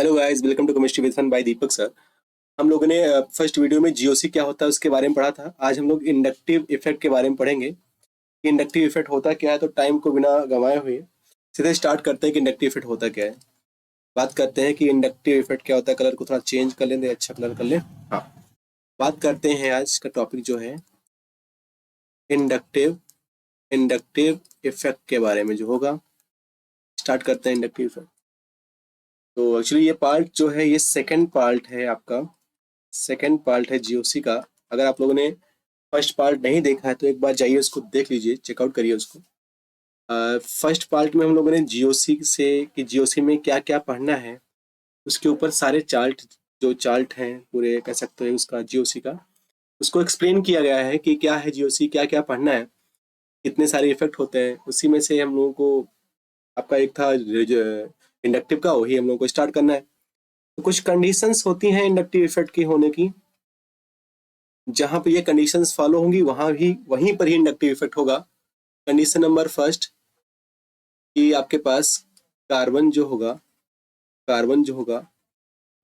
Hello guys, welcome to chemistry with fun by Deepak sir. हम लोगों ने फर्स्ट वीडियो में जीओसी क्या होता है उसके बारे में पढ़ा था। आज हम लोग इंडक्टिव इफेक्ट के बारे में पढ़ेंगे कि इंडक्टिव इफेक्ट होता क्या है। तो टाइम को बिना गंवाए हुए सीधे स्टार्ट करते हैं कि इंडक्टिव इफेक्ट होता क्या है। बात करते हैं कि इंडक्टिव इफेक्ट क्या होता है। कलर को थोड़ा चेंज कर लें, अच्छा कलर कर लें। हाँ, बात करते हैं आज का टॉपिक जो है इंडक्टिव इंडक्टिव इफेक्ट के बारे में जो होगा। स्टार्ट करते हैं इंडक्टिव इफेक्ट। तो एक्चुअली ये पार्ट जो है ये सेकेंड पार्ट है आपका, सेकेंड पार्ट है जीओसी का। अगर आप लोगों ने फर्स्ट पार्ट नहीं देखा है तो एक बार जाइए उसको देख लीजिए, चेकआउट करिए उसको। फर्स्ट पार्ट में हम लोगों ने जीओसी से कि जीओसी में क्या क्या पढ़ना है उसके ऊपर सारे चार्ट, जो चार्ट हैं पूरे कह सकते हैं उसका जीओसी का, उसको एक्सप्लेन किया गया है कि क्या है जीओसी, क्या क्या पढ़ना है, कितने सारे इफेक्ट होते हैं। उसी में से हम लोगों को आपका एक था इंडक्टिव का, वही हम लोगों को स्टार्ट करना है। तो कुछ कंडीशंस होती हैं इंडक्टिव इफेक्ट की होने की। जहां पे ये कंडीशंस फॉलो होंगी वहीं पर ही इंडक्टिव इफेक्ट होगा। कंडीशन नंबर फर्स्ट कि आपके पास कार्बन जो होगा, कार्बन जो होगा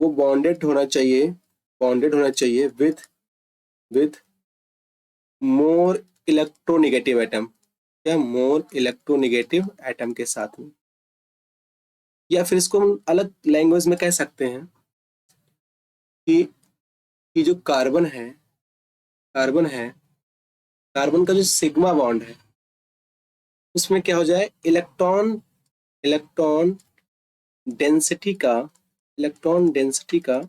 वो बॉन्डेड होना चाहिए, बॉन्डेड होना चाहिए विथ मोर इलेक्ट्रोनेगेटिव एटम, या मोर इलेक्ट्रोनेगेटिव एटम के साथ में। या फिर इसको हम अलग लैंग्वेज में कह सकते हैं कि जो कार्बन है, कार्बन है, कार्बन का जो सिग्मा बॉन्ड है उसमें क्या हो जाए, इलेक्ट्रॉन इलेक्ट्रॉन डेंसिटी का, इलेक्ट्रॉन डेंसिटी का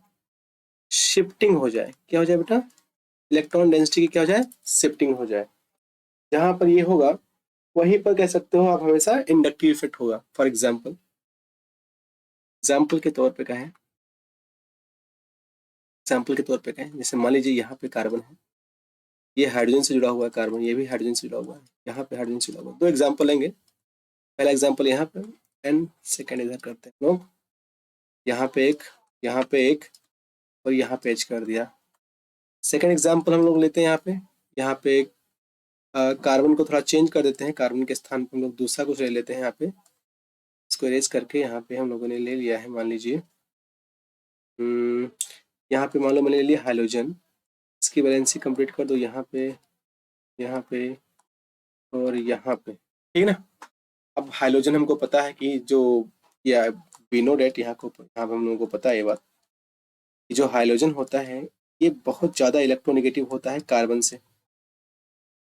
शिफ्टिंग हो जाए। क्या हो जाए बेटा, इलेक्ट्रॉन डेंसिटी की क्या हो जाए, शिफ्टिंग हो जाए। जहां पर ये होगा वहीं पर कह सकते हो आप हमेशा इंडक्टिव इफेक्ट होगा। फॉर एग्जाम्पल, एग्जाम्पल के तौर पे कहें, एग्जाम्पल के तौर पे कहें जैसे मान लीजिए यहाँ पे कार्बन है, ये हाइड्रोजन से जुड़ा हुआ है, कार्बन ये भी हाइड्रोजन से जुड़ा हुआ है, यहाँ पे हाइड्रोजन से जुड़ा हुआ है। दो एग्जाम्पल लेंगे, पहला एग्जाम्पल यहाँ पे एंड सेकेंड इधर करते हैं लोग। यहाँ पे एक, यहाँ पे एक, और यहाँ पे एच कर दिया। सेकेंड एग्जाम्पल हम लोग लेते हैं यहाँ पे एक कार्बन को थोड़ा चेंज कर देते हैं, कार्बन के स्थान पर हम लोग दूसरा कुछ ले लेते हैं। यहाँ पे इसको इरेज करके यहाँ पे हम लोगों ने ले लिया है, मान लीजिए यहाँ पे मान लो मैंने ले लिया हाइड्रोजन। इसकी वैलेंसी कंप्लीट कर दो यहाँ पे, यहाँ पे और यहाँ पे, ठीक है ना। अब हाइड्रोजन हमको पता है कि जो, या वी नो डेट, यहाँ पे हम लोगों को पता है ये बात कि जो हाइड्रोजन होता है ये बहुत ज़्यादा इलेक्ट्रोनेगेटिव होता है कार्बन से।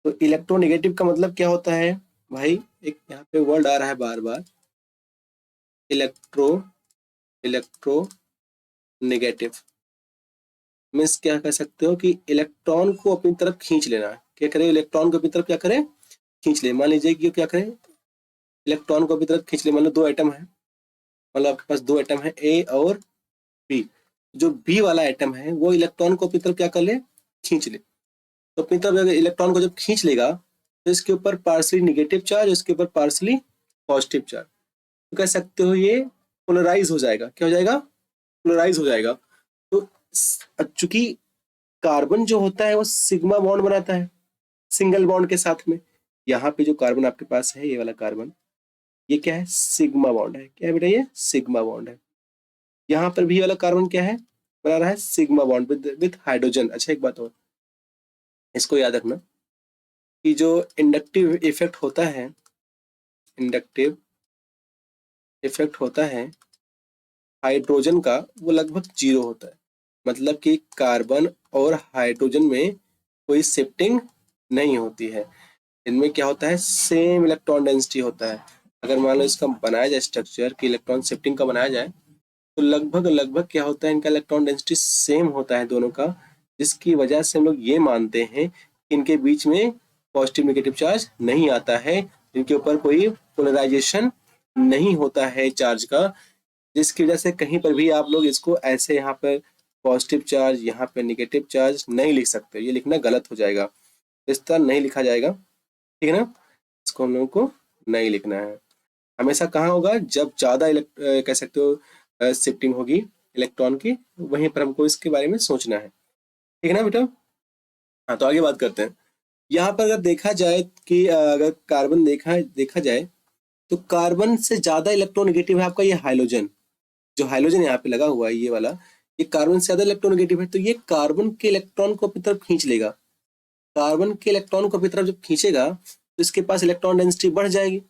तो इलेक्ट्रोनेगेटिव का मतलब क्या होता है भाई, एक यहाँ पे वर्ड आ रहा है बार बार, इलेक्ट्रो इलेक्ट्रो नेगेटिव। मीन्स क्या कह सकते हो कि इलेक्ट्रॉन को अपनी तरफ खींच लेना। क्या करे, इलेक्ट्रॉन को अपनी तरफ क्या करे, खींच ले। मान लीजिए कि क्या करे, इलेक्ट्रॉन को अपनी तरफ खींच ले। मान लो दो एटम है, मतलब आपके पास दो एटम है ए और बी। जो बी वाला एटम है वो इलेक्ट्रॉन को अपनी तरफ क्या कर ले, खींच ले। तो अपनी तरफ अगर इलेक्ट्रॉन को जब खींच लेगा तो इसके ऊपर पार्सली निगेटिव चार्ज, इसके ऊपर पार्सली पॉजिटिव चार्ज, तो कह सकते हो ये पोलराइज हो जाएगा। क्या हो जाएगा, पोलराइज हो जाएगा। तो चूंकि कार्बन जो होता है वो सिग्मा बॉन्ड बनाता है सिंगल बॉन्ड के साथ में। यहाँ पे जो कार्बन आपके पास है, ये वाला कार्बन, ये क्या है, सिग्मा बॉन्ड है। क्या है बेटा, ये सिग्मा बॉन्ड है। यहाँ पर भी वाला कार्बन क्या है, बना रहा है सिग्मा बॉन्ड विद हाइड्रोजन। अच्छा एक बात और इसको याद रखना कि जो इंडक्टिव इफेक्ट होता है, इंडक्टिव इफेक्ट होता है हाइड्रोजन का, वो लगभग जीरो होता है। मतलब कि कार्बन और हाइड्रोजन में कोई शिफ्टिंग नहीं होती है। इनमें क्या होता है, सेम इलेक्ट्रॉन डेंसिटी होता है। अगर मान लो इसका बनाया जाए स्ट्रक्चर कि इलेक्ट्रॉन शिफ्टिंग का बनाया जाए तो लगभग लगभग क्या होता है, इनका इलेक्ट्रॉन डेंसिटी सेम होता है दोनों का, जिसकी वजह से हम लोग ये मानते हैं कि इनके बीच में पॉजिटिव नेगेटिव चार्ज नहीं आता है, इनके ऊपर कोई पोलराइजेशन नहीं होता है चार्ज का, जिसकी वजह से कहीं पर भी आप लोग इसको ऐसे यहाँ पर पॉजिटिव चार्ज, यहाँ पे नेगेटिव चार्ज नहीं लिख सकते। ये लिखना गलत हो जाएगा, इस तरह नहीं लिखा जाएगा, ठीक है ना। इसको हम लोगों को नहीं लिखना है। हमेशा कहाँ होगा, जब ज़्यादा कह सकते हो शिफ्टिंग होगी इलेक्ट्रॉन की, वहीं पर हमको इसके बारे में सोचना है, ठीक है ना बेटा। हाँ, तो आगे बात करते हैं। यहाँ पर अगर देखा जाए कि अगर कार्बन देखा देखा जाए तो कार्बन से ज़्यादा इलेक्ट्रोनेगेटिव है आपका ये हाइड्रोजन। जो हाइड्रोजन यहाँ पे लगा हुआ है ये वाला, ये कार्बन से ज्यादा इलेक्ट्रोनेगेटिव है, तो ये कार्बन के इलेक्ट्रॉन को अपनी तरफ खींच लेगा। कार्बन के इलेक्ट्रॉन को अपनी तरफ जब खींचेगा तो इसके पास इलेक्ट्रॉन डेंसिटी बढ़ जाएगी।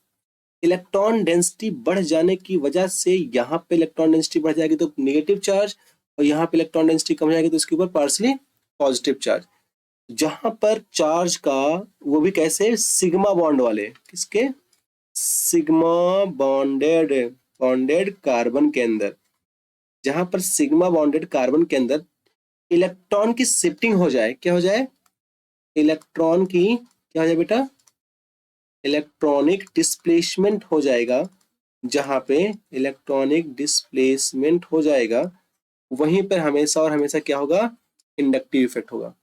इलेक्ट्रॉन डेंसिटी बढ़ जाने की वजह से यहाँ पे इलेक्ट्रॉन डेंसिटी बढ़ जाएगी तो नेगेटिव चार्ज, और यहाँ पे इलेक्ट्रॉन डेंसिटी कम हो जाएगी तो इसके ऊपर पार्सली पॉजिटिव चार्ज। जहां पर चार्ज का, वो भी कैसे, सिग्मा बॉन्ड वाले, किसके, सिग्मा बॉन्डेड बॉन्डेड कार्बन के अंदर, जहां पर सिग्मा बॉन्डेड कार्बन के अंदर इलेक्ट्रॉन की शिफ्टिंग हो जाए, क्या हो जाए, इलेक्ट्रॉन की क्या हो जाए बेटा, इलेक्ट्रॉनिक डिस्प्लेसमेंट हो जाएगा। जहां पे इलेक्ट्रॉनिक डिस्प्लेसमेंट हो जाएगा वहीं पर हमेशा और हमेशा क्या होगा, इंडक्टिव इफेक्ट होगा।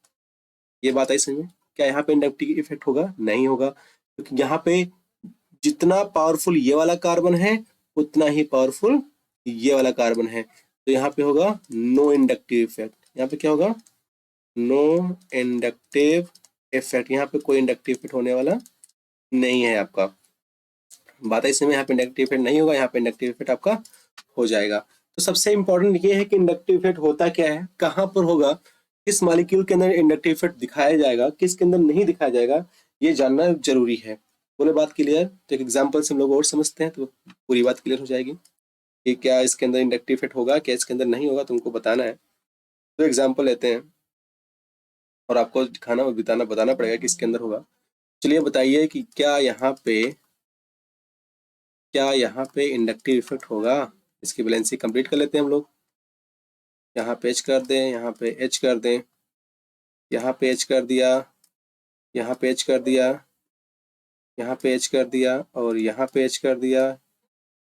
ये बात आई समझ में? क्या यहाँ पे इंडक्टिव इफेक्ट होगा? नहीं होगा, क्योंकि यहाँ पे जितना पावरफुल ये वाला कार्बन है उतना ही पावरफुल ये वाला कार्बन है, तो यहाँ पे होगा नो इंडक्टिव इफेक्ट। यहाँ पे क्या होगा, नो इंडक्टिव इफेक्ट। यहाँ पे कोई इंडक्टिव इफेक्ट होने वाला नहीं है आपका। बात है इसमें, यहाँ पे इंडक्टिव इफेक्ट नहीं होगा, यहाँ पे इंडक्टिव इफेक्ट आपका हो जाएगा। तो सबसे इंपॉर्टेंट ये है कि इंडक्टिव इफेक्ट होता क्या है, कहाँ पर होगा, किस मॉलिक्यूल के अंदर इंडक्टिव इफेक्ट दिखाया जाएगा, किसके अंदर नहीं दिखाया जाएगा, ये जानना जरूरी है। बोले बात क्लियर? तो एक एग्जाम्पल से हम लोग और समझते हैं तो पूरी बात क्लियर हो जाएगी कि क्या इसके अंदर इंडक्टिव इफेक्ट होगा, क्या इसके अंदर नहीं होगा, तुमको बताना है। तो एग्जाम्पल लेते हैं और आपको दिखाना और बताना पड़ेगा कि इसके अंदर होगा। चलिए बताइए कि क्या यहाँ पे इंडक्टिव इफेक्ट होगा। इसकी बैलेंसिंग कंप्लीट कर लेते हैं हम लोग। यहाँ पे एच कर दें, यहाँ पे एच कर दें, यहाँ पे एच कर दिया, यहाँ पे एच कर दिया, यहाँ पे एच कर दिया, और यहाँ पे एच कर दिया,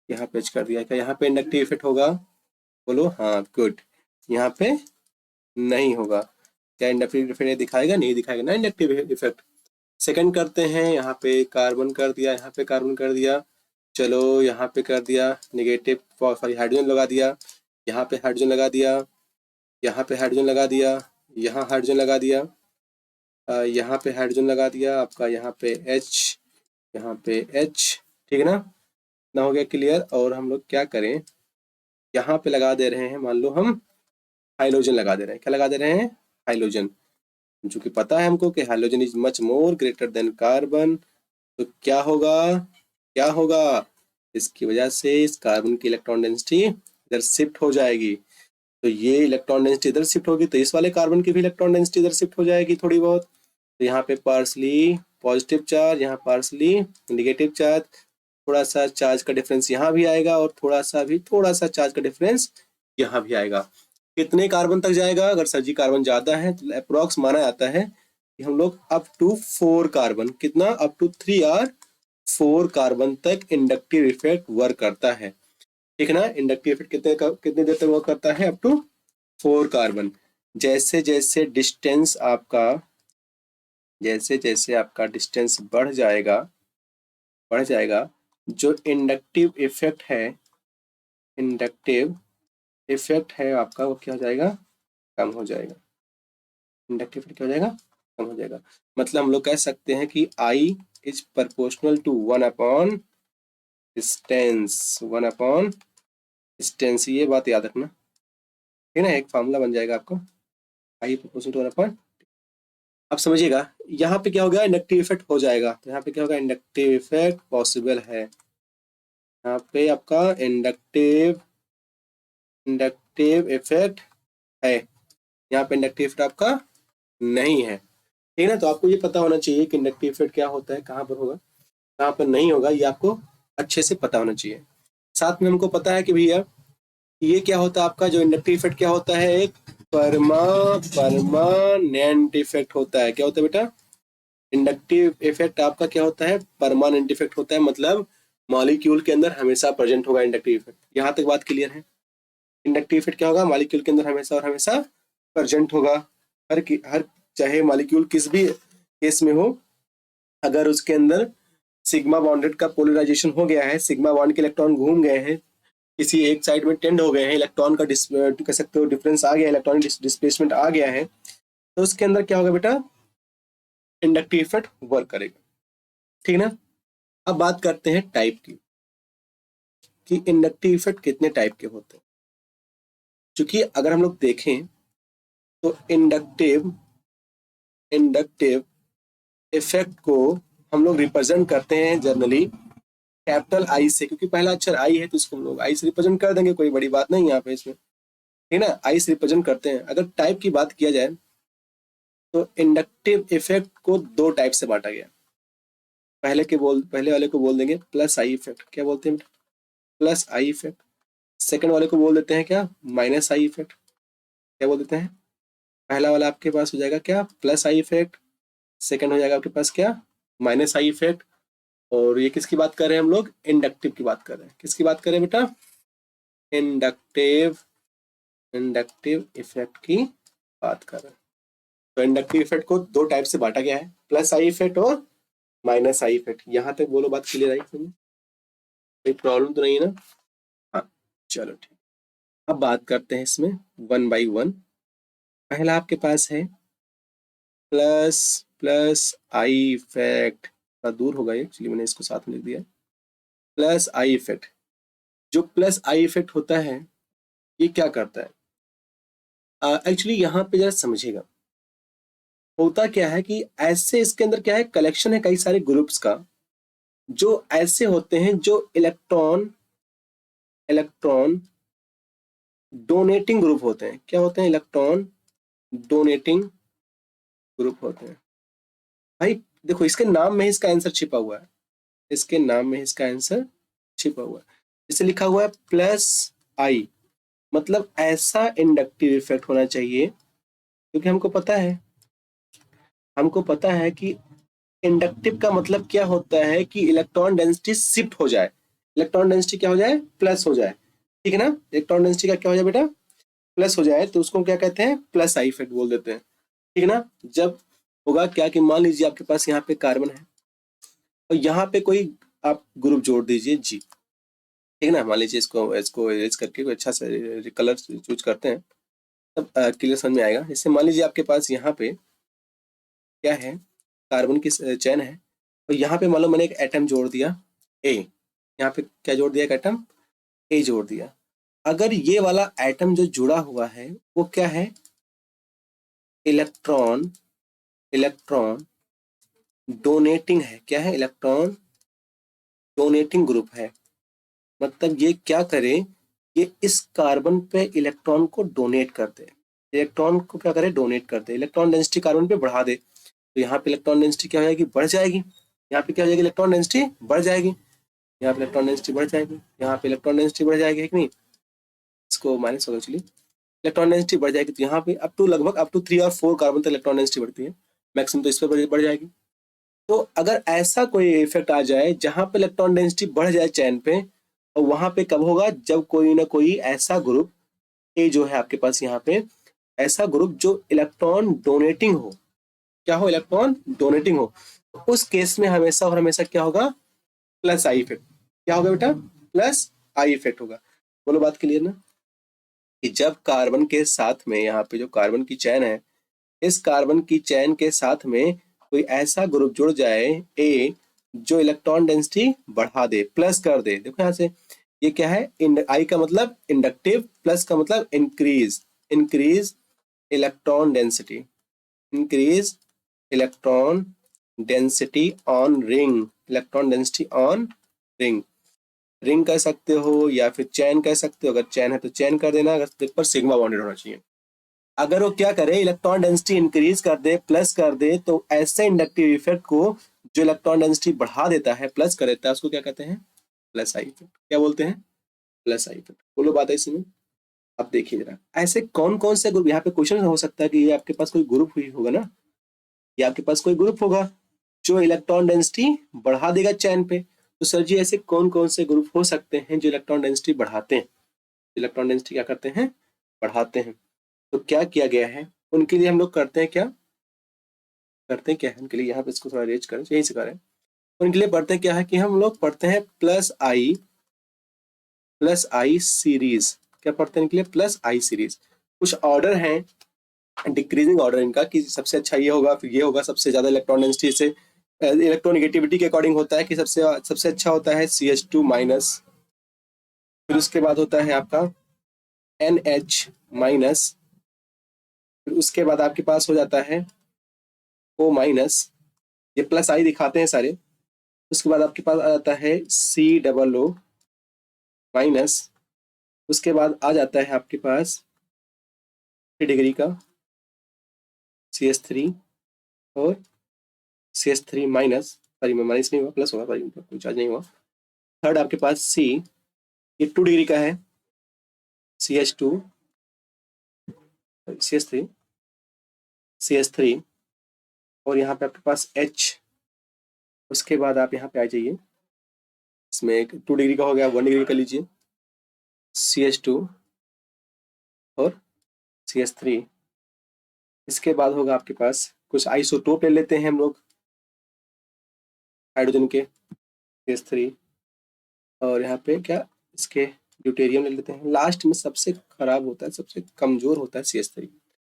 यहाँ पे एच कर दिया। क्या यहाँ पे इंडक्टिव इफेक्ट होगा? बोलो हाँ, गुड। यहाँ पे नहीं होगा। क्या इंडक्टिव इफेक्ट दिखाएगा? नहीं दिखाएगा ना इंडक्टिव इफेक्ट। सेकंड करते हैं, यहाँ पे कार्बन कर दिया, यहाँ पे कार्बन कर दिया, चलो यहाँ पे कर दिया नेगेटिव, सॉरी हाइड्रोजन लगा दिया, यहाँ पे हाइड्रोजन लगा दिया, यहाँ पे हाइड्रोजन लगा दिया, यहाँ हाइड्रोजन लगा दिया, यहाँ पे हाइड्रोजन लगा दिया आपका, यहाँ पे H, यहाँ पे H, ठीक है ना, ना हो गया क्लियर। और हम लोग क्या करें, यहाँ पे लगा दे रहे हैं, मान लो हम हाइड्रोजन लगा दे रहे हैं। क्या लगा दे रहे हैं? हाइड्रोजन। जो कि पता है हमको कि hydrogen is much more greater than carbon, तो क्या होगा, क्या होगा, इसकी वजह से इस कार्बन की इलेक्ट्रॉन डेंसिटी इधर शिफ्ट हो जाएगी। तो ये इलेक्ट्रॉन डेंसिटी इधर शिफ्ट होगी तो इस वाले कार्बन की भी इलेक्ट्रॉन डेंसिटी इधर शिफ्ट हो जाएगी थोड़ी बहुत। तो यहाँ पे पार्सली पॉजिटिव चार्ज, यहाँ पार्सली निगेटिव चार्ज, थोड़ा सा चार्ज का डिफरेंस यहाँ भी आएगा और थोड़ा सा चार्ज का डिफरेंस यहाँ भी आएगा। कितने कार्बन तक जाएगा? अगर सर्जी कार्बन ज्यादा है तो अप्रोक्स माना जाता है कि हम लोग अप टू 4 कार्बन, कितना, अप टू 3 और 4 कार्बन तक इंडक्टिव इफेक्ट वर्क करता है। ठीक है ना, इंडक्टिव इफेक्ट कितने देर तक वर्क करता है? Up to 4 carbon. जैसे जैसे आपका डिस्टेंस बढ़ जाएगा, जो इंडक्टिव इफेक्ट है आपका, वो क्या हो जाएगा? कम हो जाएगा। इंडक्टिव इफेक्ट क्या हो जाएगा? कम हो जाएगा। मतलब हम लोग कह सकते हैं कि I is proportional to 1 upon distance. ये बात याद रखना, ठीक है ना, एक फार्मूला बन जाएगा आपको, I प्रोपोर्शनल टू 1 अपॉन। अब समझिएगा यहाँ पे क्या हो गया, इंडक्टिव इफेक्ट हो जाएगा, तो यहाँ पे क्या होगा, इंडक्टिव इफेक्ट पॉसिबल है। यहाँ पे आपका इंडक्टिव इफेक्ट है, यहाँ पे इंडक्टिव इफेक्ट आपका नहीं है। ठीक है ना, तो आपको ये पता होना चाहिए कि इंडक्टिव इफेक्ट क्या होता है, कहाँ पर होगा, कहाँ पर नहीं होगा, ये आपको अच्छे से पता होना चाहिए। साथ में हमको पता है कि भैया ये क्या होता है आपका, जो इंडक्टिव इफेक्ट क्या होता है, एक परमानेंट इफेक्ट होता है। क्या होता है बेटा? इंडक्टिव इफेक्ट आपका क्या होता है? परमानेंट इफेक्ट होता है, मतलब मॉलिक्यूल के अंदर हमेशा प्रेजेंट होगा इंडक्टिव इफेक्ट। यहाँ तक बात क्लियर है? इंडक्टिव इफेक्ट क्या होगा? मॉलिक्यूल के अंदर हमेशा और हमेशा प्रेजेंट होगा। हर चाहे मॉलिक्यूल किस भी केस में हो, अगर उसके अंदर सिग्मा बॉन्डेड का पोलराइजेशन हो गया है, सिग्मा बॉन्ड के इलेक्ट्रॉन घूम गए हैं, किसी एक साइड में टेंड हो गए हैं, इलेक्ट्रॉन का कह सकते हो डिफरेंस आ गया, इलेक्ट्रॉनिक डिस्प्लेसमेंट आ गया है, तो उसके अंदर क्या होगा बेटा? इंडक्टिव इफेक्ट वर्क करेगा। ठीक ना। अब बात करते हैं टाइप की, कि इंडक्टिव इफेक्ट कितने टाइप के होते हैं। क्योंकि अगर हम लोग देखें तो इंडक्टिव इफेक्ट को हम लोग रिप्रेजेंट करते हैं जनरली कैपिटल आई से, क्योंकि पहला अक्षर आई है तो इसको हम लोग आई से रिप्रेजेंट कर देंगे, कोई बड़ी बात नहीं यहाँ पे इसमें, ठीक है ना, आई से रिप्रेजेंट करते हैं। अगर टाइप की बात किया जाए तो इंडक्टिव इफेक्ट को दो टाइप से बांटा गया। पहले वाले को बोल देंगे प्लस आई इफेक्ट, क्या बोलते हैं प्लस आई इफेक्ट। सेकंड वाले को बोल देते हैं क्या, माइनस आई इफेक्ट, क्या बोल देते हैं। पहला वाला आपके पास हो जाएगा क्या, प्लस आई इफेक्ट, सेकंड हो जाएगा आपके पास क्या, माइनस आई इफेक्ट। और ये किसकी बात कर रहे हैं हम लोग, इंडक्टिव की बात कर रहे हैं। किसकी बात कर रहे हैं बेटा, इंडक्टिव इफेक्ट की बात कर रहे हैं। तो इंडक्टिव इफेक्ट को दो टाइप से बांटा गया है, प्लस आई इफेक्ट और माइनस आई इफेक्ट। यहाँ तक बोलो, बात क्लियर आई समझ, कोई प्रॉब्लम तो नहीं है ना। हाँ चलो ठीक, अब बात करते हैं इसमें वन बाई वन। पहला आपके पास है प्लस आई इफेक्ट, थोड़ा दूर होगा ये, एक्चुअली मैंने इसको साथ में लिख दिया। प्लस आई इफेक्ट, जो प्लस आई इफेक्ट होता है ये क्या करता है, एक्चुअली यहाँ पे जरा समझिएगा। होता क्या है कि ऐसे इसके अंदर क्या है, कलेक्शन है कई सारे ग्रुप्स का, जो ऐसे होते हैं जो इलेक्ट्रॉन डोनेटिंग ग्रुप होते हैं। क्या होते हैं, इलेक्ट्रॉन डोनेटिंग ग्रुप होते हैं। भाई देखो, इसके नाम में इसका आंसर छिपा हुआ है, इसके नाम में इसका आंसर छिपा हुआ है। इसे लिखा हुआ है प्लस आई, मतलब ऐसा इंडक्टिव इफेक्ट होना चाहिए, क्योंकि हमको पता है कि इंडक्टिव का मतलब क्या होता है कि इलेक्ट्रॉन डेंसिटी शिफ्ट हो जाए, इलेक्ट्रॉन डेंसिटी क्या हो जाए, प्लस हो जाए, ठीक है ना। इलेक्ट्रॉन डेंसिटी का क्या हो जाए बेटा, प्लस हो जाए, तो उसको क्या कहते हैं, प्लस आई इफेक्ट बोल देते हैं, ठीक है ना। जब होगा क्या कि मान लीजिए आपके पास यहाँ पे कार्बन है और यहाँ पे कोई आप ग्रुप जोड़ दीजिए जी, ठीक है ना। मान लीजिए इसको इरेज करके कोई अच्छा सा कलर चूज करते हैं, तब क्लियर समझ में आएगा। जैसे मान लीजिए आपके पास यहाँ पे क्या है, कार्बन की चेन है, और यहाँ पे मान लो मैंने एक एटम जोड़ दिया ए, यहाँ पे क्या जोड़ दिया, एक एटम ए जोड़ दिया। अगर ये वाला एटम जो जुड़ा हुआ है वो क्या है, इलेक्ट्रॉन डोनेटिंग है, क्या है, इलेक्ट्रॉन डोनेटिंग ग्रुप है। मतलब ये क्या करे, ये इस कार्बन पे इलेक्ट्रॉन को डोनेट कर दे, इलेक्ट्रॉन को क्या करे, डोनेट कर दे, इलेक्ट्रॉन डेंसिटी कार्बन पे बढ़ा दे। तो यहाँ पे इलेक्ट्रॉन डेंसिटी क्या हो जाएगी, बढ़ जाएगी। यहाँ पे क्या हो जाएगी, इलेक्ट्रॉन डेंसिटी बढ़ जाएगी। यहाँ पे इलेक्ट्रॉन डेंसिटी बढ़ जाएगी, यहाँ पे इलेक्ट्रॉन डेंसिटी बढ़ जाएगी, कि नहीं, इसको माइनस होगा चलिए, इलेक्ट्रॉन डेंसिटी बढ़ जाएगी। तो यहाँ पे लगभग अप टू 3 और 4 कार्बन तक इलेक्ट्रॉन डेंसिटी बढ़ती है, मैक्सिमम तो इस पर बढ़ जाएगी। तो अगर ऐसा कोई इफेक्ट आ जाए जहां पे इलेक्ट्रॉन डेंसिटी बढ़ जाए चैन पे, और वहां पे कब होगा, जब कोई ना कोई ऐसा ग्रुप ए जो है आपके पास यहाँ पे, ऐसा ग्रुप जो इलेक्ट्रॉन डोनेटिंग हो, क्या हो, इलेक्ट्रॉन डोनेटिंग हो, उस केस में हमेशा और हमेशा क्या होगा, प्लस आई इफेक्ट। क्या होगा बेटा, प्लस आई इफेक्ट होगा। बोलो बात क्लियर ना, कि जब कार्बन के साथ में यहाँ पे जो कार्बन की चैन है, इस कार्बन की चैन के साथ में कोई ऐसा ग्रुप जुड़ जाए ए, जो इलेक्ट्रॉन डेंसिटी बढ़ा दे, प्लस कर दे। देखो यहाँ से ये क्या है, आई का मतलब इंडक्टिव, प्लस का मतलब increase electron density, increase electron density on ring, electron density on ring, ring कह सकते हो या फिर चैन कह सकते हो। अगर चैन है तो चैन कर देना, अगर पर सिग्मा बॉन्डेड होना चाहिए। अगर वो क्या करे, इलेक्ट्रॉन डेंसिटी इंक्रीज कर दे, प्लस कर दे, तो ऐसे इंडक्टिव इफेक्ट को जो इलेक्ट्रॉन डेंसिटी बढ़ा देता है, प्लस कर देता है, उसको क्या कहते हैं, प्लस आई इफेक्ट। क्या बोलते हैं, प्लस आई इफेक्ट। बोलो बात है इसमें। अब देखिए जरा, ऐसे कौन कौन से ग्रुप, यहाँ पे क्वेश्चन हो सकता है कि ये आपके पास कोई ग्रुप हुई होगा ना, ये आपके पास कोई ग्रुप होगा जो इलेक्ट्रॉन डेंसिटी बढ़ा देगा चैन पे। तो सर जी ऐसे कौन कौन से ग्रुप हो सकते हैं जो इलेक्ट्रॉन डेंसिटी बढ़ाते हैं, इलेक्ट्रॉन डेंसिटी क्या करते हैं, बढ़ाते हैं। तो क्या किया गया है उनके लिए, हम लोग करते हैं क्या है उनके लिए, यहाँ पे इसको थोड़ा अरेंज करें, यही से करें। उनके लिए पढ़ते हैं क्या है कि हम लोग पढ़ते हैं प्लस आई सीरीज। क्या पढ़ते हैं इनके लिए, प्लस आई सीरीज। कुछ ऑर्डर है, डिक्रीजिंग ऑर्डर इनका, कि सबसे अच्छा ये होगा, फिर ये होगा, सबसे ज्यादा इलेक्ट्रॉन डेंसिटी से इलेक्ट्रोनेगेटिविटी के अकॉर्डिंग होता है कि सबसे अच्छा होता है CH2 माइनस, फिर उसके बाद होता है आपका NH माइनस, फिर उसके बाद आपके पास हो जाता है O माइनस, ये प्लस आई दिखाते हैं सारे। उसके बाद आपके पास आ जाता है COO माइनस, उसके बाद आ जाता है आपके पास 3 डिग्री का CH3 और CH3 माइनस, सॉरी माइनस नहीं हुआ, प्लस हुआ, सॉरी कोई चार्ज नहीं हुआ। थर्ड आपके पास C, ये 2 डिग्री का है CH2 CH3 CH3, और यहाँ पे आपके पास H। उसके बाद आप यहाँ पे आ जाइए, इसमें एक 2 डिग्री का हो गया, 1 डिग्री का लीजिए CH2 और CH3। इसके बाद होगा आपके पास कुछ आइसोटोप ले लेते हैं हम लोग हाइड्रोजन के, CH3, और यहाँ पे क्या इसके ड्यूटेरियम ले लेते हैं। लास्ट में सबसे खराब होता है, सबसे कमजोर होता है CH3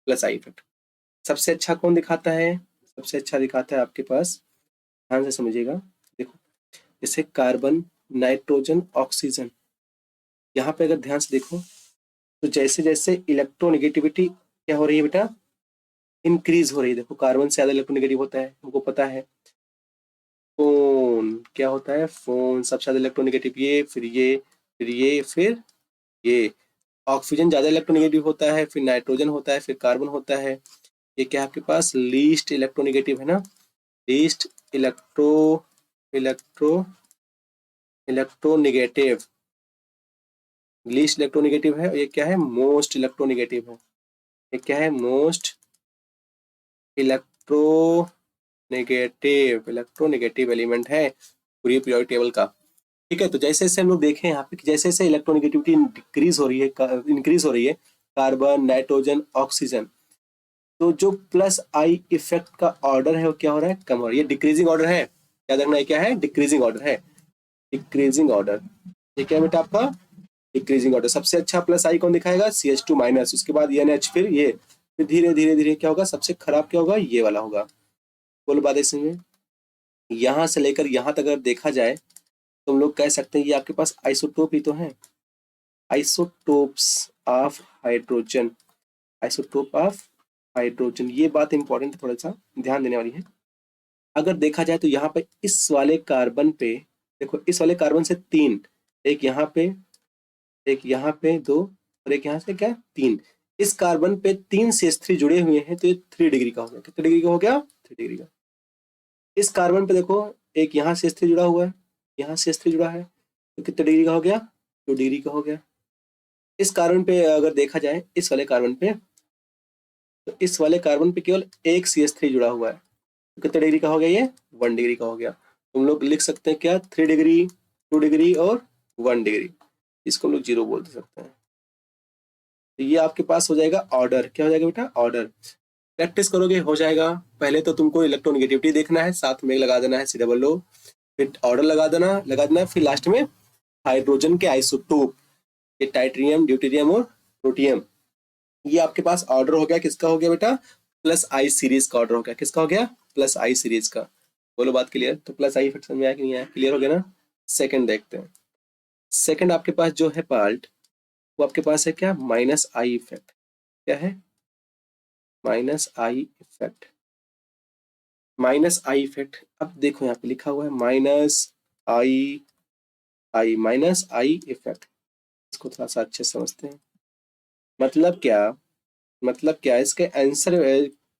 प्लस आई इफेक्ट। सबसे अच्छा कौन दिखाता है? सबसे अच्छा दिखाता है आपके पास, ध्यान से समझिएगा, देखो जैसे कार्बन, नाइट्रोजन, ऑक्सीजन, यहाँ पे अगर ध्यान से देखो तो जैसे जैसे इलेक्ट्रोनेगेटिविटी क्या हो रही है बेटा, इंक्रीज हो रही है। देखो कार्बन से ज्यादा इलेक्ट्रोनेगेटिव होता है, हमको पता है। फोन क्या होता है? फोन सबसे ज्यादा इलेक्ट्रोनेगेटिव, ये फिर ये फिर ये फिर ये। ऑक्सीजन ज्यादा इलेक्ट्रोनेगेटिव होता है, फिर नाइट्रोजन होता है, फिर कार्बन होता है। ये क्या आपके पास लीस्ट इलेक्ट्रोनेगेटिव है ना, least electro electro electronegative, least electronegative है। ये क्या है? मोस्ट इलेक्ट्रोनेगेटिव है। ये क्या है? मोस्ट इलेक्ट्रोनेगेटिव एलिमेंट है पूरी पीरियोडिक टेबल का। ठीक है, तो जैसे जैसे हम लोग देखें यहाँ पे कि जैसे जैसे इलेक्ट्रोनेगेटिविटी डिक्रीज हो रही है, इंक्रीज हो रही है, कार्बन, नाइट्रोजन, ऑक्सीजन, तो जो प्लस आई इफेक्ट का ऑर्डर है वो क्या हो रहा है? कम हो रहा है। ये डिक्रीजिंग ऑर्डर है, याद रखना है क्या है? डिक्रीजिंग ऑर्डर है, डिक्रीजिंग ऑर्डर। ये क्या है बेटा आपका? Decreasing order. सबसे अच्छा प्लस आई कौन दिखाएगा? CH2 माइनस, उसके बाद NH, फिर ये, फिर धीरे धीरे धीरे क्या होगा? सबसे खराब क्या होगा? ये वाला होगा। बोलो बात इसमें, यहाँ से लेकर यहाँ तक अगर देखा जाए तो हम लोग कह सकते हैं ये आपके पास आइसोटोप ही तो है, isotopes of hydrogen, isotope of hydrogen. ये बात इंपॉर्टेंट थोड़ा सा ध्यान देने वाली है। अगर देखा जाए तो यहाँ पे इस वाले कार्बन पे देखो, इस वाले कार्बन से 3, एक यहाँ पे, एक यहाँ पे 2, और एक यहाँ से क्या 3। इस कार्बन पे 3 CH3 जुड़े हुए हैं, तो ये 3 डिग्री का हो गया। कितने डिग्री का हो गया? 3 डिग्री का। इस कार्बन पे देखो एक यहाँ CH3 जुड़ा हुआ है, यहाँ CH3 जुड़ा है, तो कितने डिग्री का हो गया? 2 डिग्री का हो गया। इस कार्बन पे अगर देखा जाए, इस वाले कार्बन पे, तो इस वाले कार्बन पे केवल एक CH3 जुड़ा हुआ है, तो कितने डिग्री का हो गया? ये 1 डिग्री का हो गया। तुम लोग लिख सकते हैं क्या? 3 डिग्री, 2 डिग्री और 1 डिग्री। इसको हम लोग 0 बोल सकते हैं। तो ये आपके पास हो जाएगा ऑर्डर। क्या हो जाएगा बेटा? ऑर्डर। प्रैक्टिस करोगे हो जाएगा। पहले तो तुमको इलेक्ट्रोनेगेटिविटी देखना है, साथ में लगा देना है COO, फिर ऑर्डर लगा देना, फिर लास्ट में हाइड्रोजन के आइसोटोप, ये टाइट्रियम, ड्यूटेरियम और प्रोटियम। ये आपके पास ऑर्डर हो गया। किसका हो गया बेटा? प्लस आई सीरीज का ऑर्डर हो गया। किसका हो गया? प्लस आई सीरीज का। बोलो बात क्लियर? तो प्लस आई इफेक्ट समझ में आया कि नहीं आया? क्लियर हो गया ना? सेकंड देखते हैं। सेकंड आपके पास जो है पार्ट, वो आपके पास है क्या? Minus I effect. क्या है? Minus I effect. Minus I effect. अब देखो यहाँ पे लिखा हुआ है minus I, I minus I effect. इसको थोड़ा सा अच्छे से समझते हैं। मतलब क्या? मतलब क्या? इसके आंसर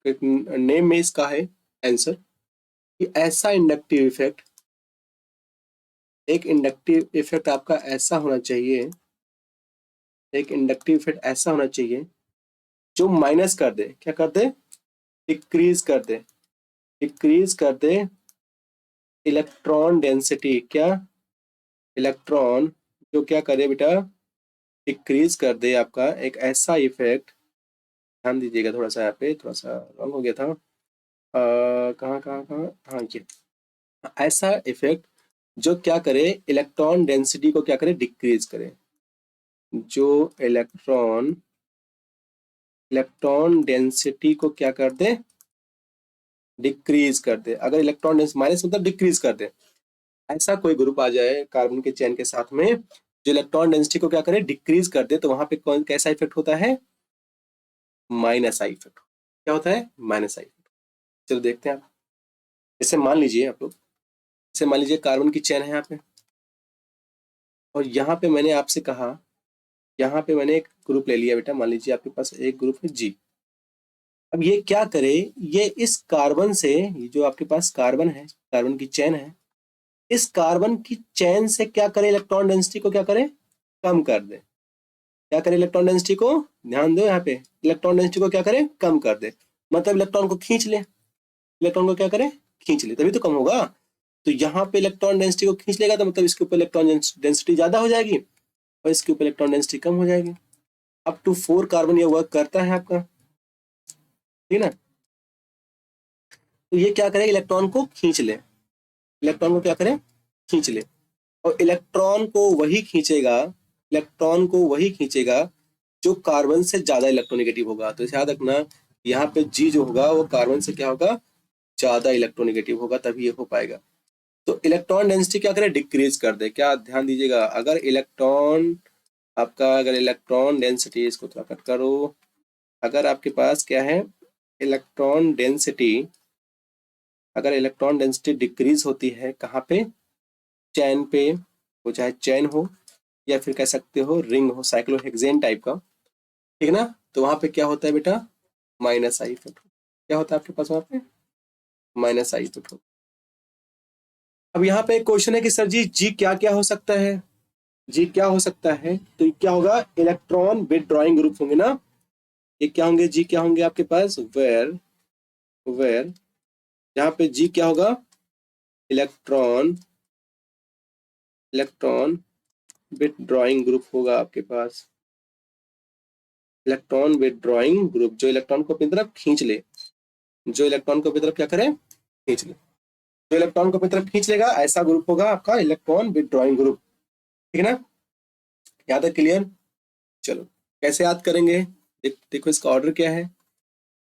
नेम में इसका है आंसर कि ऐसा इंडक्टिव इफेक्ट, एक इंडक्टिव इफेक्ट आपका ऐसा होना चाहिए, एक इंडक्टिव इफेक्ट ऐसा होना चाहिए जो माइनस कर दे, क्या कर दे? डिक्रीज कर दे, डिक्रीज कर दे इलेक्ट्रॉन डेंसिटी। क्या? इलेक्ट्रॉन जो क्या करे बेटा? डिक्रीज कर दे आपका एक ऐसा इफेक्ट। ध्यान दीजिएगा थोड़ा सा, यहाँ पे थोड़ा सा रॉन्ग हो गया था। कहाँ कहाँ कहाँ, हाँ ये ऐसा इफेक्ट जो क्या करे? इलेक्ट्रॉन डेंसिटी को क्या करे? डिक्रीज करे। जो इलेक्ट्रॉन इलेक्ट्रॉन डेंसिटी को क्या कर दे? डिक्रीज कर दे। अगर इलेक्ट्रॉन डेंसिटी माइनस मतलब डिक्रीज कर दे, ऐसा कोई ग्रुप आ जाए कार्बन के चेन के साथ में, जो इलेक्ट्रॉन डेंसिटी को क्या करे, डिक्रीज कर दे, तो वहां पे कौन कैसा इफेक्ट होता है, माइनस आई इफेक्ट। क्या होता है, माइनस आई इफेक्ट। चलो देखते हैं आप। जैसे मान लीजिए आप लोग, जैसे मान लीजिए कार्बन की चेन है यहाँ पे, और यहाँ पे मैंने आपसे कहा, यहाँ पे मैंने एक ग्रुप ले लिया बेटा, मान लीजिए आपके पास एक ग्रुप है जी। अब ये क्या करे, ये इस कार्बन से, ये जो आपके पास कार्बन है, कार्बन की चेन है, इस कार्बन की चेन से क्या करे, इलेक्ट्रॉन डेंसिटी को क्या करे, कम कर दे। क्या करे, इलेक्ट्रॉन डेंसिटी को, ध्यान दो यहाँ पे, इलेक्ट्रॉन डेंसिटी को क्या करे, कम कर दे। मतलब इलेक्ट्रॉन को खींच ले, इलेक्ट्रॉन को क्या करे, खींच ले, तभी तो कम होगा। तो यहाँ पे इलेक्ट्रॉन डेंसिटी को खींच लेगा, तो मतलब इसके ऊपर इलेक्ट्रॉन डेंसिटी ज्यादा हो जाएगी और इसके ऊपर इलेक्ट्रॉन डेंसिटी कम हो जाएगी। अप टू 4 कार्बन ये वर्क करता है आपका, ठीक है ना। तो ये क्या करेगा, इलेक्ट्रॉन को खींच ले, इलेक्ट्रॉन को क्या करे, खींच ले। और इलेक्ट्रॉन को वही खींचेगा, इलेक्ट्रॉन को वही खींचेगा जो कार्बन से ज्यादा इलेक्ट्रोनेगेटिव होगा। तो याद रखना, यहाँ पे जी जो होगा वो कार्बन से क्या होगा, ज्यादा इलेक्ट्रोनेगेटिव होगा, तभी ये हो पाएगा। तो इलेक्ट्रॉन डेंसिटी क्या करे, डिक्रीज कर दे। क्या ध्यान दीजिएगा, अगर इलेक्ट्रॉन आपका, अगर इलेक्ट्रॉन डेंसिटी, इसको थोड़ा कट करो, अगर आपके पास क्या है, इलेक्ट्रॉन डेंसिटी, अगर इलेक्ट्रॉन डेंसिटी डिक्रीज होती है कहाँ पे, चैन पे, वो चाहे चैन हो या फिर कह सकते हो रिंग हो, साइक्लोहेक्सेन टाइप का, ठीक है ना। तो वहां पे क्या होता है बेटा, माइनस आई इफेक्ट। क्या होता है आपके पास वहां पे, माइनस आई इफेक्ट। अब यहाँ पे एक क्वेश्चन है कि सर जी, जी क्या क्या हो सकता है, जी क्या हो सकता है, तो क्या होगा, इलेक्ट्रॉन विथड्रॉइंग ग्रुप होंगे ना। ये क्या होंगे, जी क्या होंगे आपके पास, वेयर, वेयर, यहाँ पे जी क्या होगा, इलेक्ट्रॉन, इलेक्ट्रॉन विथड्रॉइंग ग्रुप होगा आपके पास, इलेक्ट्रॉन विथड्रॉइंग ग्रुप, जो इलेक्ट्रॉन को अपनी तरफ खींच ले, जो इलेक्ट्रॉन को अपनी तरफ क्या करे, खींच ले। जो इलेक्ट्रॉन को अपनी तरफ खींच लेगा, ऐसा ग्रुप होगा आपका इलेक्ट्रॉन विथड्रॉइंग ग्रुप, ठीक है ना। याद है, क्लियर। चलो कैसे याद करेंगे, देखो इसका ऑर्डर क्या है।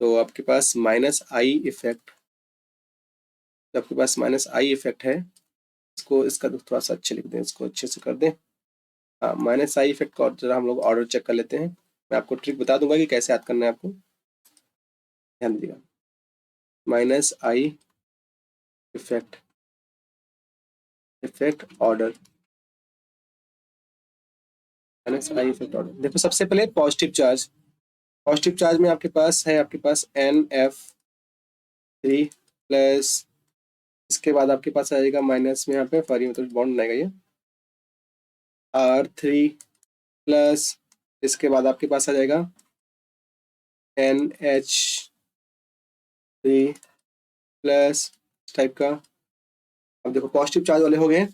तो आपके पास माइनस आई इफेक्ट, आपके पास माइनस आई इफेक्ट है, इसको, इसका थोड़ा सा अच्छे लिख दें, इसको अच्छे से कर दें। हाँ, माइनस आई इफेक्ट का जरा हम लोग ऑर्डर चेक कर लेते हैं। मैं आपको ट्रिक बता दूंगा कि कैसे याद करना है आपको, ध्यान दीजिएगा। Minus I effect, effect order, minus I effect order. देखो सबसे पहले पॉजिटिव चार्ज, पॉजिटिव चार्ज में आपके पास है, आपके पास NF3 प्लस, इसके बाद आपके पास आएगा माइनस में, यहाँ पे फरी मतलब बॉन्ड बनाएगा ये, R3 प्लस, इसके बाद आपके पास आ जाएगा NH3 प्लस टाइप का। अब देखो पॉजिटिव चार्ज वाले हो गए।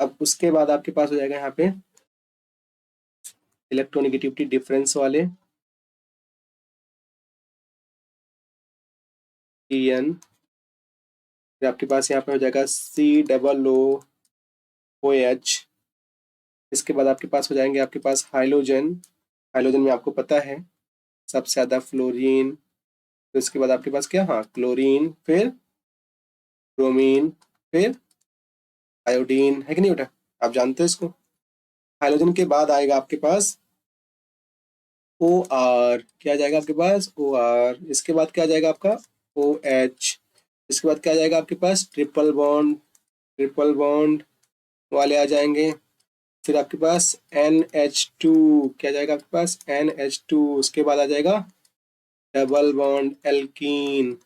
अब उसके बाद आपके पास हो जाएगा यहाँ पे इलेक्ट्रोनेगेटिविटी डिफरेंस वाले, EN, फिर आपके पास यहाँ पे हो जाएगा COOH। इसके बाद आपके पास हो जाएंगे आपके पास हाइड्रोजन, हाइड्रोजन में आपको पता है सबसे ज्यादा फ्लोरीन, तो इसके बाद आपके पास क्या, हाँ क्लोरीन, फिर ब्रोमीन, फिर आयोडीन, है कि नहीं बेटा, आप जानते हो इसको। हाइड्रोजन के बाद आएगा आपके पास OR, क्या जाएगा आपके पास, OR। इसके बाद क्या जाएगा आपका OH। इसके बाद क्या जाएगा आपके पास, ट्रिपल बॉन्ड, ट्रिपल बॉन्ड वाले आ जाएंगे। फिर आपके पास NH2, क्या जाएगा आपके पास, NH2। उसके बाद आ जाएगा डबल बॉन्ड एल्कीन,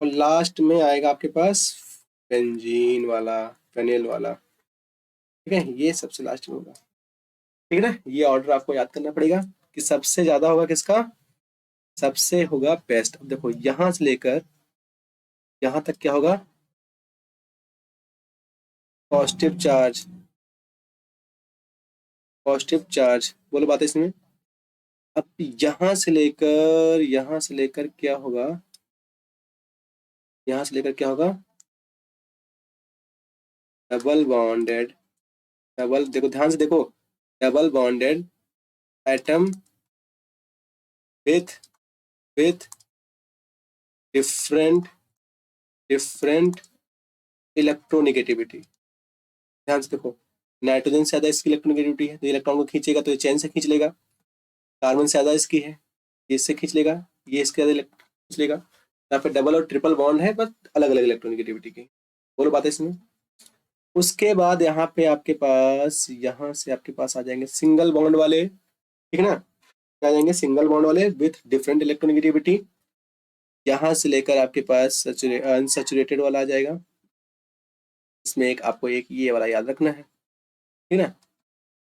और लास्ट में आएगा आपके पास बेंजीन वाला, फेनिल वाला, ठीक है, ये सबसे लास्ट में होगा, ठीक है ना। ये ऑर्डर आपको याद करना पड़ेगा कि सबसे ज्यादा होगा किसका, सबसे होगा बेस्ट। अब देखो यहां से लेकर यहां तक क्या होगा, पॉजिटिव चार्ज, पॉजिटिव चार्ज, बोलो बात है इसमें। अब यहां से लेकर क्या होगा, यहां से लेकर क्या होगा, डबल बॉन्डेड, डबल, देखो ध्यान से देखो, double bonded atom with, with different, different electronegativity. ध्यान से देखो, नाइट्रोजन से ज्यादा इसकी इलेक्ट्रोनेगेटिविटी है तो इलेक्ट्रॉन को खींचेगा तो ये चैन से खींच लेगा। कार्बन से ज्यादा इसकी है, ये इससे खींच लेगा, ये इसके ज्यादा खींच लेगा। यहाँ पे डबल और ट्रिपल बॉन्ड है बट अलग अलग इलेक्ट्रोनेगेटिविटी की। बोलो बात है इसमें। उसके बाद यहाँ पे आपके पास, यहाँ से आपके पास आ जाएंगे सिंगल बॉन्ड वाले, ठीक है ना, आ जाएंगे सिंगल बॉन्ड वाले विथ डिफरेंट इलेक्ट्रोनेगेटिविटी। यहाँ से लेकर आपके पास अनसैचुरेटेड वाला आ जाएगा। इसमें एक आपको एक ये वाला याद रखना है, ठीक है ना।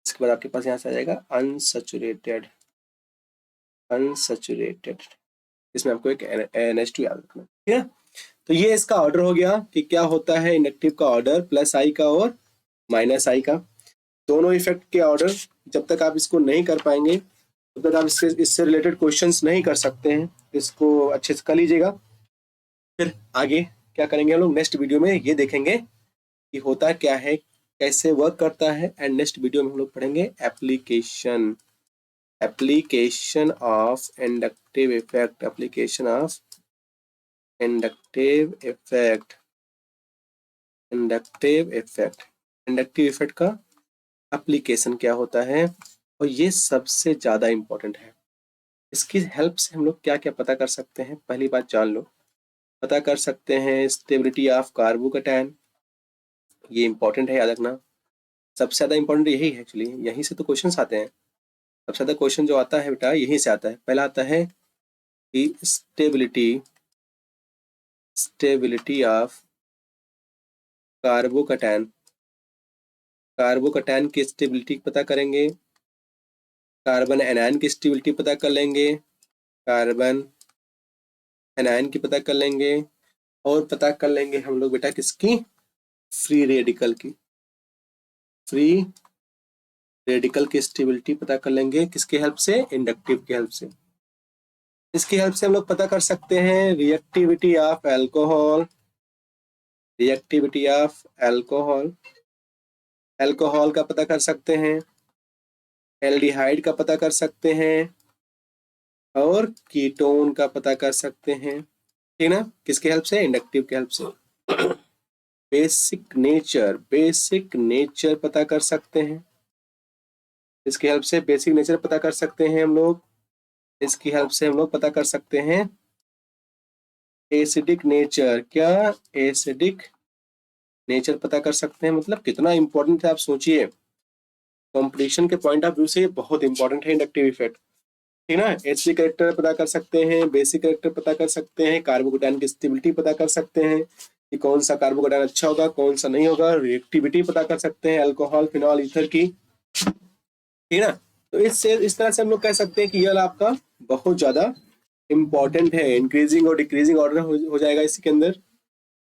इसके बाद आपके पास यहाँ से आ जाएगा अनसैचुरेटेड, अनसैचुरेटेड, इसमें आपको एक NH2 याद रखना है, ठीक है। तो ये इसका ऑर्डर हो गया कि क्या होता है इंडक्टिव का ऑर्डर, प्लस आई का और माइनस आई का, दोनों इफेक्ट के ऑर्डर। जब तक आप इसको नहीं कर पाएंगे तब तक आप इससे रिलेटेड क्वेश्चंस नहीं कर सकते हैं, इसको अच्छे से कर लीजिएगा। फिर आगे क्या करेंगे हम लोग नेक्स्ट वीडियो में ये देखेंगे कि होता क्या है, कैसे वर्क करता है, एंड नेक्स्ट वीडियो में हम लोग पढ़ेंगे application, application of inductive effect, application of inductive effect, inductive effect, inductive effect का एप्लीकेशन क्या होता है, और ये सबसे ज्यादा इंपॉर्टेंट है। इसकी हेल्प से हम लोग क्या क्या पता कर सकते हैं, पहली बात जान लो। पता कर सकते हैं स्टेबिलिटी ऑफ कार्बोकैटायन, ये इंपॉर्टेंट है, याद रखना। सबसे ज्यादा इंपॉर्टेंट यही है एक्चुअली, यहीं से तो क्वेश्चंस आते हैं। सबसे ज्यादा क्वेश्चन जो आता है बेटा यहीं से आता है। पहला आता है कि stability, stability of carbocation, carbocation की स्टेबिलिटी पता करेंगे, कार्बन एनायन की स्टेबिलिटी पता कर लेंगे, कार्बन एनायन की पता कर लेंगे, और पता कर लेंगे हम लोग बेटा किसकी, फ्री रेडिकल की, फ्री रेडिकल की स्टेबिलिटी पता कर लेंगे। किसके हेल्प से, इंडक्टिव की हेल्प से। इसकी हेल्प से हम लोग पता कर सकते हैं reactivity of alcohol, reactivity of alcohol, alcohol का पता कर सकते हैं, एल्डिहाइड का पता कर सकते हैं, और कीटोन का पता कर सकते हैं, ठीक ना। किसके हेल्प से, इंडक्टिव के हेल्प से। बेसिक नेचर, बेसिक नेचर पता कर सकते हैं, इसकी हेल्प से बेसिक नेचर पता कर सकते हैं हम लोग। इसकी हेल्प से हम लोग पता कर सकते हैं एसिडिक नेचर, क्या एसिडिक नेचर पता कर सकते हैं। मतलब कितना इंपॉर्टेंट है आप सोचिए, कंपटीशन के पॉइंट ऑफ व्यू से बहुत इंपॉर्टेंट है इंडक्टिव इफेक्ट, ठीक ना। एसिडिक कैरेक्टर पता कर सकते हैं, बेसिक कैरेक्टर पता कर सकते हैं, कार्बोकैटायन की स्टेबिलिटी पता कर सकते हैं कि कौन सा कार्बोकैटायन अच्छा होगा कौन सा नहीं होगा, रिएक्टिविटी पता कर सकते हैं अल्कोहल फिनॉल ईथर की, ठीक ना। तो इससे इस तरह से हम लोग कह सकते हैं कि यह आपका बहुत ज्यादा इंपॉर्टेंट है, इंक्रीजिंग और डिक्रीजिंग ऑर्डर हो जाएगा इसके अंदर।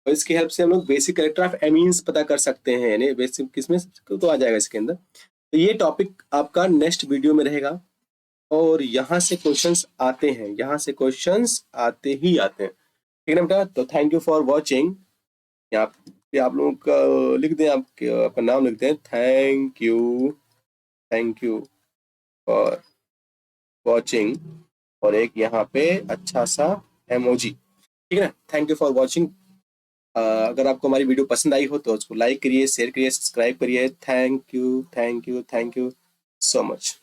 और इसकी हेल्प से हम लोग बेसिक कैरेक्टर ऑफ एमीन्स पता कर सकते हैं, यानी बेसिक किसमें तो आ जाएगा इसके अंदर। तो ये टॉपिक आपका नेक्स्ट वीडियो में रहेगा, और यहाँ से क्वेश्चंस आते हैं, यहाँ से क्वेश्चंस आते ही आते हैं, ठीक है ना बेटा। तो थैंक यू फॉर वॉचिंग। यहाँ पे आप लोगों का लिख दें, आपका नाम लिख दें, thank you, thank you for watching, और एक यहाँ पे अच्छा सा एमोजी, ठीक है ना। Thank you for watching. अगर आपको हमारी वीडियो पसंद आई हो तो उसको लाइक करिए, शेयर करिए, सब्सक्राइब करिए। Thank you, thank you, thank you so much.